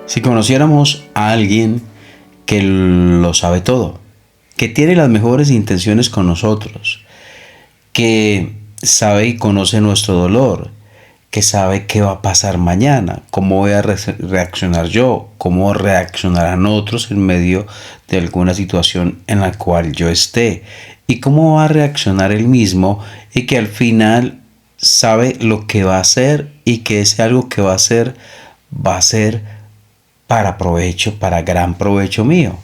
Si conociéramos a alguien que lo sabe todo, que tiene las mejores intenciones con nosotros, que sabe y conoce nuestro dolor, que sabe qué va a pasar mañana, cómo voy a reaccionar yo, cómo reaccionarán otros en medio de alguna situación en la cual yo esté, y cómo va a reaccionar él mismo, y que al final sabe lo que va a hacer y que ese algo que va a ser para provecho, para gran provecho mío.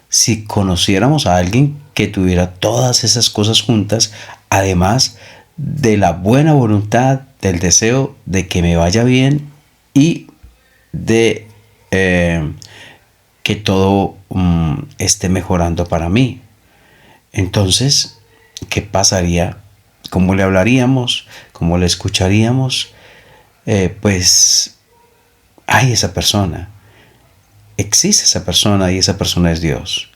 Si conociéramos a alguien que tuviera todas esas cosas juntas, además de la buena voluntad, del deseo de que me vaya bien y de que todo esté mejorando para mí. Entonces, ¿qué pasaría? ¿Cómo le hablaríamos? ¿Cómo le escucharíamos? Pues hay esa persona. Existe esa persona y esa persona es Dios.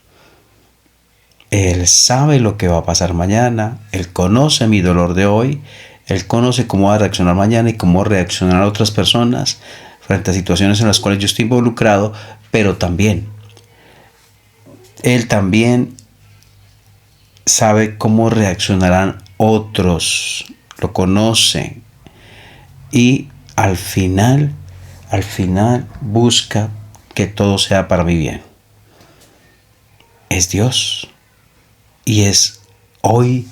Él sabe lo que va a pasar mañana, Él conoce mi dolor de hoy, Él conoce cómo va a reaccionar mañana y cómo reaccionar a otras personas frente a situaciones en las cuales yo estoy involucrado, pero también, Él también sabe cómo reaccionarán otros, lo conoce y al final busca que todo sea para mi bien. Es Dios. Y es hoy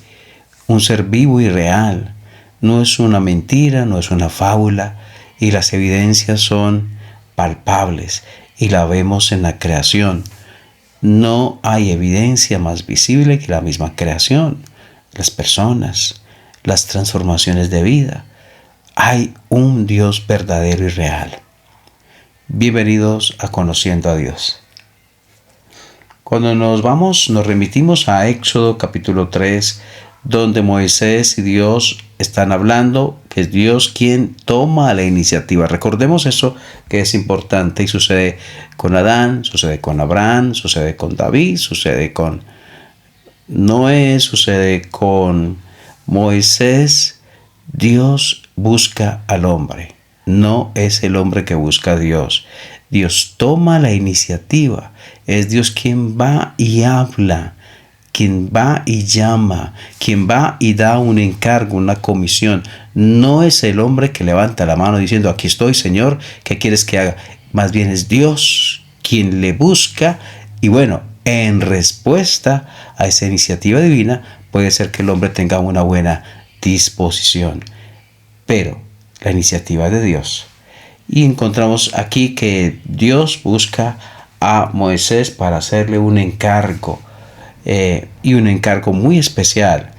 un ser vivo y real. No es una mentira, no es una fábula. Y las evidencias son palpables y la vemos en la creación. No hay evidencia más visible que la misma creación, las personas, las transformaciones de vida. Hay un Dios verdadero y real. Bienvenidos a Conociendo a Dios. Cuando nos remitimos a Éxodo capítulo 3, donde Moisés y Dios están hablando, que es Dios quien toma la iniciativa. Recordemos eso que es importante y sucede con Adán, sucede con Abraham, sucede con David, sucede con Noé, sucede con Moisés. Dios busca al hombre, no es el hombre que busca a Dios. Dios toma la iniciativa, es Dios quien va y habla, quien va y llama, quien va y da un encargo, una comisión. No es el hombre que levanta la mano diciendo, aquí estoy, Señor, ¿qué quieres que haga? Más bien es Dios quien le busca y bueno, en respuesta a esa iniciativa divina, puede ser que el hombre tenga una buena disposición. Pero la iniciativa de Dios. Y encontramos aquí que Dios busca a Moisés para hacerle un encargo. Y un encargo muy especial,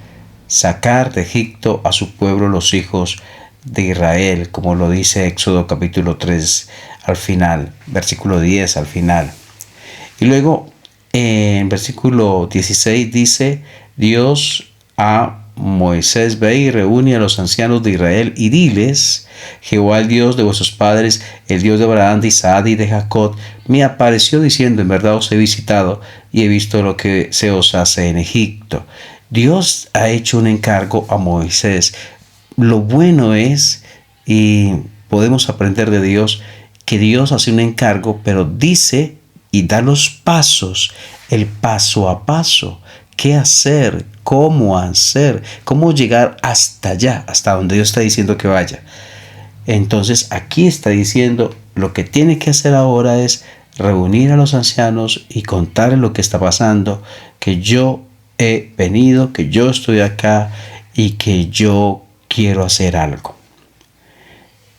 sacar de Egipto a su pueblo, los hijos de Israel, como lo dice Éxodo capítulo 3 al final, versículo 10 al final. Y luego en versículo 16 dice, Dios a Moisés, ve y reúne a los ancianos de Israel y diles, Jehová el Dios de vuestros padres, el Dios de Abraham, de Isaac y de Jacob, me apareció diciendo, en verdad os he visitado y he visto lo que se os hace en Egipto. Dios ha hecho un encargo a Moisés. Lo bueno es, y podemos aprender de Dios, que Dios hace un encargo, pero dice y da los pasos, el paso a paso. ¿Qué hacer? ¿Cómo llegar hasta allá, hasta donde Dios está diciendo que vaya? Entonces aquí está diciendo, lo que tiene que hacer ahora es reunir a los ancianos y contarles lo que está pasando, que yo he venido, que yo estoy acá y que yo quiero hacer algo.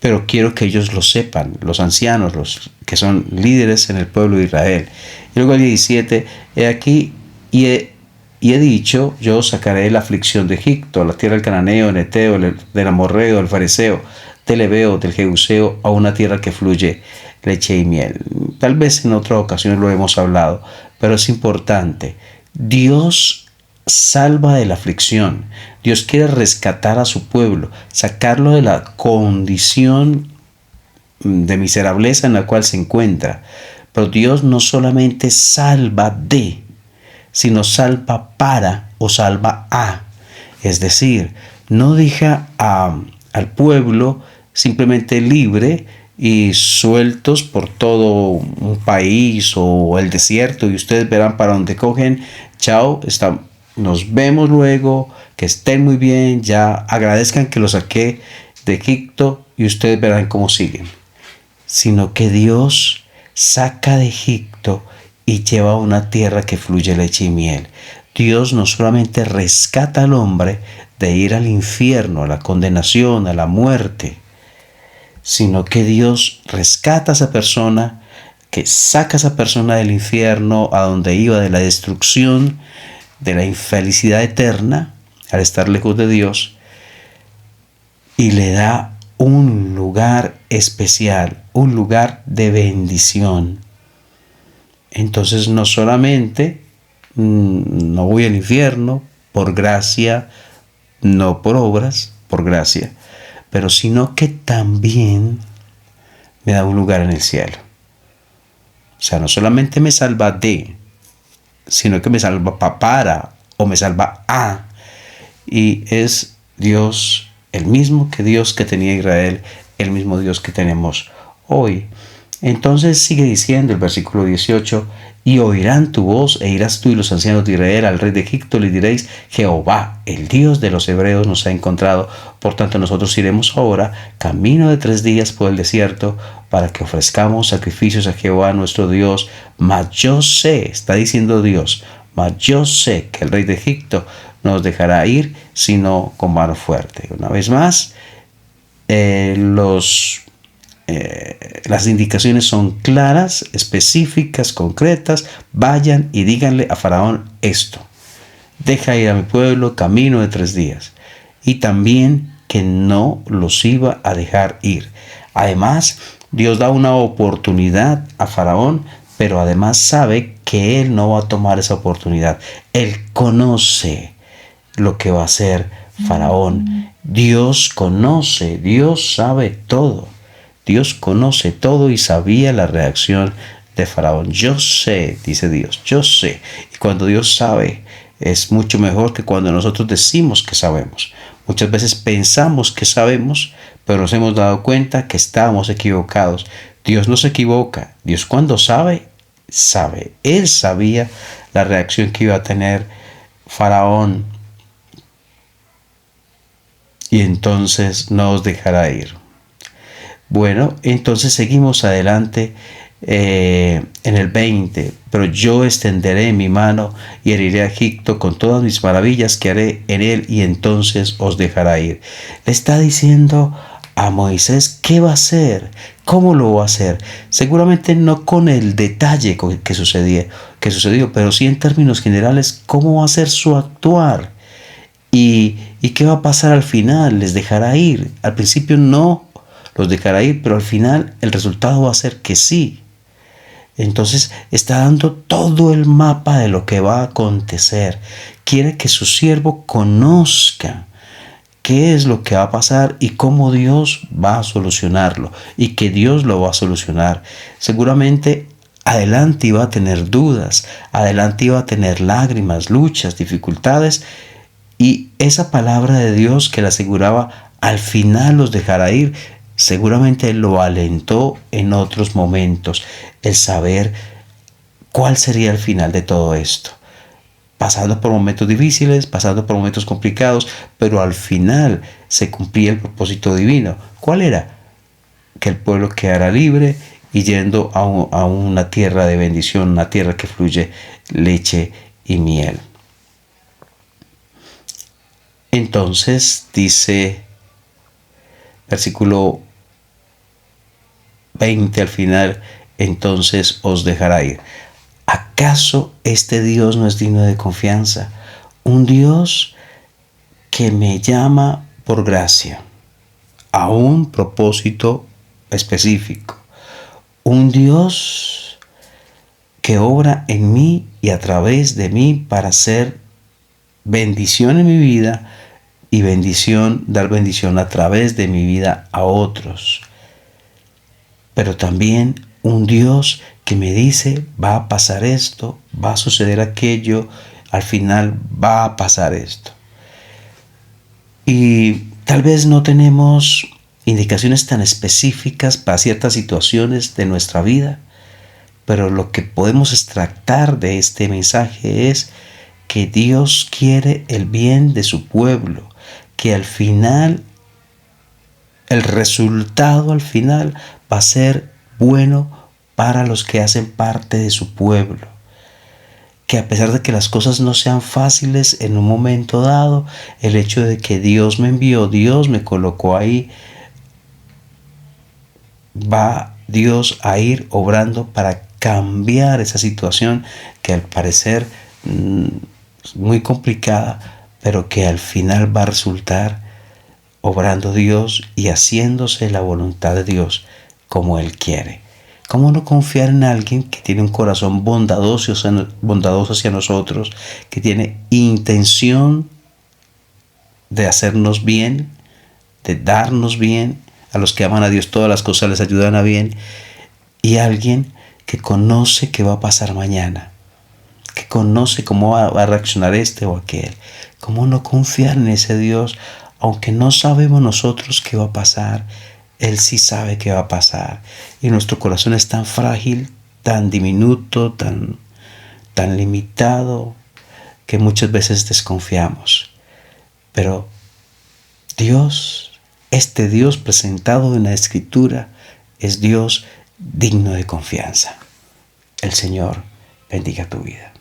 Pero quiero que ellos lo sepan, los ancianos, los que son líderes en el pueblo de Israel. Y luego el 17, he aquí y he dicho, yo sacaré la aflicción de Egipto, la tierra del cananeo, del eteo, del amorreo, del fariseo, del heveo, del jebuseo, a una tierra que fluye leche y miel. Tal vez en otra ocasión lo hemos hablado, pero es importante. Dios salva de la aflicción. Dios quiere rescatar a su pueblo, sacarlo de la condición de miserableza en la cual se encuentra. Pero Dios no solamente salva de, sino salva para o salva a. Es decir, no deja al pueblo simplemente libre y sueltos por todo un país o el desierto, y ustedes verán para dónde cogen. Chao, nos vemos luego, que estén muy bien, ya agradezcan que los saqué de Egipto y ustedes verán cómo siguen. Sino que Dios saca de Egipto y lleva a una tierra que fluye leche y miel. Dios no solamente rescata al hombre de ir al infierno, a la condenación, a la muerte, sino que Dios rescata a esa persona, que saca a esa persona del infierno, a donde iba, de la destrucción, de la infelicidad eterna, al estar lejos de Dios, y le da un lugar especial, un lugar de bendición. Entonces no solamente no voy al infierno por gracia, no por obras, por gracia, pero sino que también me da un lugar en el cielo. O sea, no solamente me salva de, sino que me salva para o me salva a. Y es Dios, el mismo que Dios que tenía Israel, el mismo Dios que tenemos hoy. Entonces sigue diciendo el versículo 18, y oirán tu voz, e irás tú y los ancianos de Israel al rey de Egipto, le diréis, Jehová, el Dios de los hebreos, nos ha encontrado. Por tanto, nosotros iremos ahora camino de 3 días por el desierto, para que ofrezcamos sacrificios a Jehová nuestro Dios. Mas yo sé, está diciendo Dios, mas yo sé que el rey de Egipto no nos dejará ir, sino con mano fuerte. Una vez más, las indicaciones son claras, específicas, concretas. Vayan y díganle a Faraón esto: deja ir a mi pueblo camino de 3 días. Y también que no los iba a dejar ir. Además, Dios da una oportunidad a Faraón, pero además sabe que él no va a tomar esa oportunidad. Él conoce lo que va a hacer Faraón. Dios conoce, Dios sabe todo. Dios conoce todo y sabía la reacción de Faraón. Yo sé, dice Dios, yo sé. Y cuando Dios sabe, es mucho mejor que cuando nosotros decimos que sabemos. Muchas veces pensamos que sabemos, pero nos hemos dado cuenta que estábamos equivocados. Dios no se equivoca. Dios, cuando sabe, sabe. Él sabía la reacción que iba a tener Faraón, y entonces no os dejará ir. Bueno, entonces seguimos adelante en el 20. Pero yo extenderé mi mano y heriré a Egipto con todas mis maravillas que haré en él, y entonces os dejará ir. Le está diciendo a Moisés qué va a hacer, cómo lo va a hacer. Seguramente no con el detalle que sucedió, pero sí en términos generales cómo va a ser su actuar. ¿Y qué va a pasar al final? ¿Les dejará ir? Al principio no los dejará ir, pero al final el resultado va a ser que sí. Entonces está dando todo el mapa de lo que va a acontecer. Quiere que su siervo conozca qué es lo que va a pasar y cómo Dios va a solucionarlo, y que Dios lo va a solucionar. Seguramente adelante iba a tener dudas, adelante iba a tener lágrimas, luchas, dificultades, y esa palabra de Dios que le aseguraba al final los dejará ir, seguramente lo alentó en otros momentos, el saber cuál sería el final de todo esto. Pasando por momentos difíciles, pasando por momentos complicados, pero al final se cumplía el propósito divino. ¿Cuál era? Que el pueblo quedara libre y yendo a una tierra de bendición, una tierra que fluye leche y miel. Entonces dice, versículo 20 al final, entonces os dejará ir. ¿Acaso este Dios no es digno de confianza? Un Dios que me llama por gracia a un propósito específico. Un Dios que obra en mí y a través de mí para hacer bendición en mi vida y dar bendición a través de mi vida a otros. Pero también un Dios que me dice, va a pasar esto, va a suceder aquello, al final va a pasar esto. Y tal vez no tenemos indicaciones tan específicas para ciertas situaciones de nuestra vida, pero lo que podemos extractar de este mensaje es que Dios quiere el bien de su pueblo, que al final, el resultado al final va a ser bueno para los que hacen parte de su pueblo. Que a pesar de que las cosas no sean fáciles en un momento dado, el hecho de que Dios me envió, Dios me colocó ahí, va Dios a ir obrando para cambiar esa situación que al parecer es muy complicada, pero que al final va a resultar obrando Dios y haciéndose la voluntad de Dios como Él quiere. ¿Cómo no confiar en alguien que tiene un corazón bondadoso hacia nosotros, que tiene intención de hacernos bien, de darnos bien? A los que aman a Dios todas las cosas les ayudan a bien. Y alguien que conoce qué va a pasar mañana, que conoce cómo va a reaccionar este o aquel. ¿Cómo no confiar en ese Dios? Aunque no sabemos nosotros qué va a pasar, Él sí sabe qué va a pasar. Y nuestro corazón es tan frágil, tan diminuto, tan limitado, que muchas veces desconfiamos. Pero Dios, este Dios presentado en la Escritura, es Dios digno de confianza. El Señor bendiga tu vida.